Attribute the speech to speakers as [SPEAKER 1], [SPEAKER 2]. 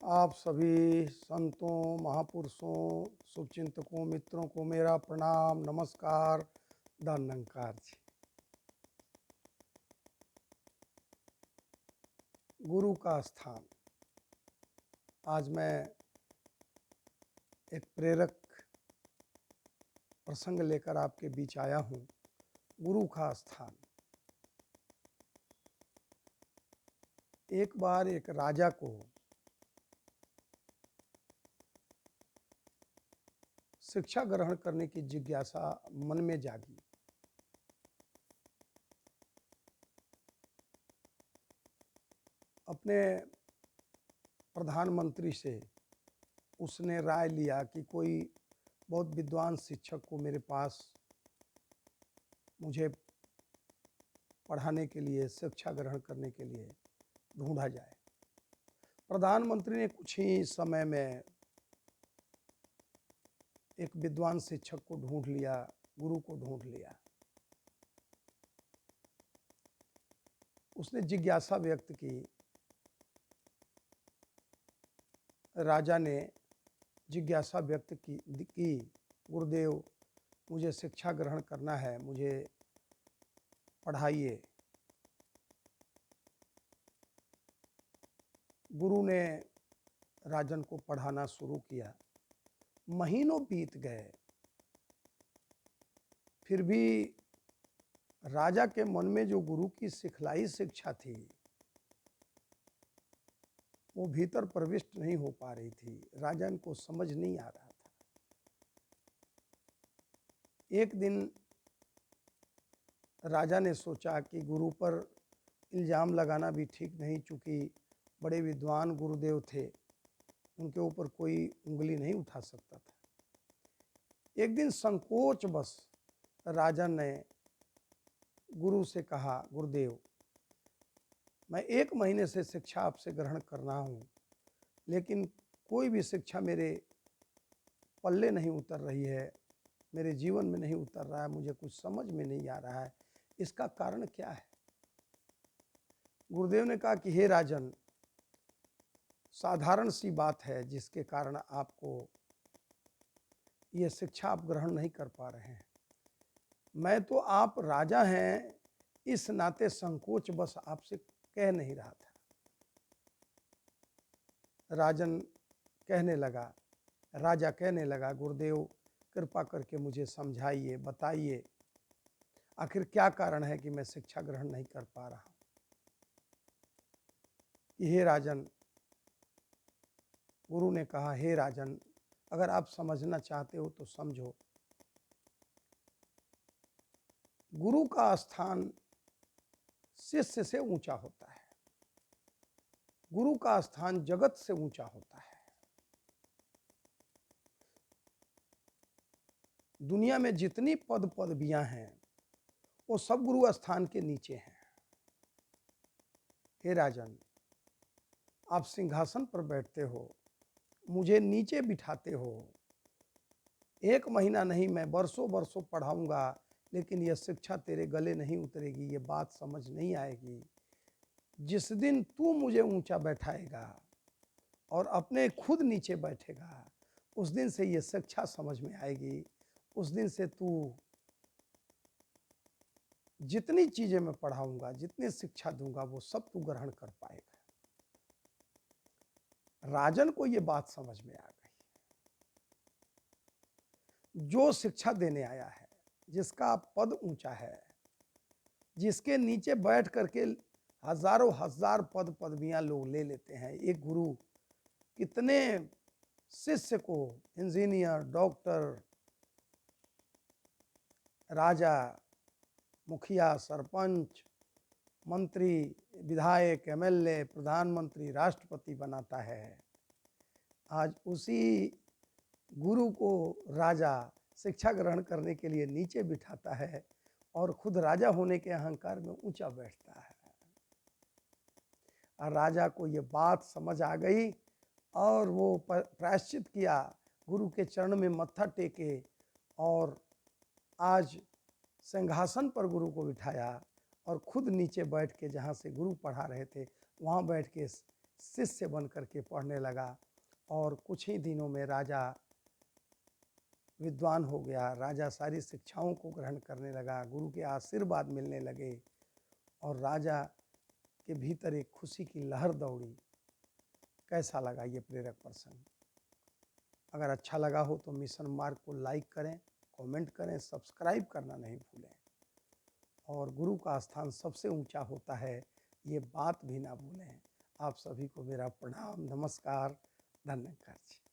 [SPEAKER 1] आप सभी संतों, महापुरुषों, शुभचिंतकों, मित्रों को मेरा प्रणाम, नमस्कार, दंडकार जी। गुरु का स्थान। आज मैं एक प्रेरक प्रसंग लेकर आपके बीच आया हूँ। गुरु का स्थान। एक बार एक राजा को शिक्षा ग्रहण करने की जिज्ञासा मन में जागी। अपने प्रधानमंत्री से उसने राय लिया कि कोई बहुत विद्वान शिक्षक को मेरे पास मुझे पढ़ाने के लिए, शिक्षा ग्रहण करने के लिए ढूंढा जाए। प्रधानमंत्री ने कुछ ही समय में एक विद्वान शिक्षक को ढूंढ लिया, गुरु को ढूंढ लिया। उसने जिज्ञासा व्यक्त की। राजा ने जिज्ञासा व्यक्त की गुरुदेव, मुझे शिक्षा ग्रहण करना है, मुझे पढ़ाइए। गुरु ने राजन को पढ़ाना शुरू किया। महीनों बीत गए, फिर भी राजा के मन में जो गुरु की सिखलाई शिक्षा थी वो भीतर प्रविष्ट नहीं हो पा रही थी। राजन को समझ नहीं आ रहा था। एक दिन राजा ने सोचा कि गुरु पर इल्ज़ाम लगाना भी ठीक नहीं, चूँकि बड़े विद्वान गुरुदेव थे, उनके ऊपर कोई उंगली नहीं उठा सकता था। एक दिन संकोचवश राजा ने गुरु से कहा, गुरुदेव, मैं 1 महीने से शिक्षा आपसे ग्रहण कर रहा हूँ, लेकिन कोई भी शिक्षा मेरे पल्ले नहीं उतर रही है, मेरे जीवन में नहीं उतर रहा है, मुझे कुछ समझ में नहीं आ रहा है। इसका कारण क्या है? गुरुदेव ने कहा कि हे राजन, साधारण सी बात है जिसके कारण आपको ये शिक्षा आप ग्रहण नहीं कर पा रहे हैं। मैं तो आप राजा हैं, इस नाते संकोच बस आपसे कह नहीं रहा था। राजा कहने लगा, गुरुदेव कृपा करके मुझे समझाइए, बताइए, आखिर क्या कारण है कि मैं शिक्षा ग्रहण नहीं कर पा रहा हूं। हे राजन, गुरु ने कहा, हे राजन, अगर आप समझना चाहते हो तो समझो। गुरु का स्थान शिष्य से ऊंचा होता है। गुरु का स्थान जगत से ऊंचा होता है। दुनिया में जितनी पद पदवियां हैं वो सब गुरु स्थान के नीचे हैं। हे राजन, आप सिंहासन पर बैठते हो, मुझे नीचे बिठाते हो। 1 महीना नहीं, मैं वर्षों वर्षों पढ़ाऊंगा, लेकिन यह शिक्षा तेरे गले नहीं उतरेगी, ये बात समझ नहीं आएगी। जिस दिन तू मुझे ऊंचा बैठाएगा और अपने खुद नीचे बैठेगा, उस दिन से ये शिक्षा समझ में आएगी। उस दिन से तू जितनी चीजें मैं पढ़ाऊंगा, जितनी शिक्षा दूंगा, वो सब तू ग्रहण कर पाएगा। राजन को ये बात समझ में आ गई। जो शिक्षा देने आया है, जिसका पद ऊंचा है, जिसके नीचे बैठ करके हजारों हजार पद पदवियां लोग ले लेते हैं, एक गुरु कितने शिष्य को इंजीनियर, डॉक्टर, राजा, मुखिया, सरपंच, मंत्री, विधायक, एमएलए, प्रधानमंत्री, राष्ट्रपति बनाता है। आज उसी गुरु को राजा शिक्षा ग्रहण करने के लिए नीचे बिठाता है और खुद राजा होने के अहंकार में ऊंचा बैठता है। और राजा को ये बात समझ आ गई और वो प्रायश्चित किया, गुरु के चरण में मत्था टेके और आज सिंहासन पर गुरु को बिठाया और खुद नीचे बैठ के, जहाँ से गुरु पढ़ा रहे थे वहाँ बैठ के शिष्य बन करके पढ़ने लगा और कुछ ही दिनों में राजा विद्वान हो गया। राजा सारी शिक्षाओं को ग्रहण करने लगा, गुरु के आशीर्वाद मिलने लगे और राजा के भीतर एक खुशी की लहर दौड़ी। कैसा लगा ये प्रेरक प्रसंग? अगर अच्छा लगा हो तो मिशन मार्ग को लाइक करें, कमेंट करें, सब्सक्राइब करना नहीं भूलें। और गुरु का स्थान सबसे ऊंचा होता है, ये बात भी ना भूलें। आप सभी को मेरा प्रणाम, नमस्कार, धन्यवाद।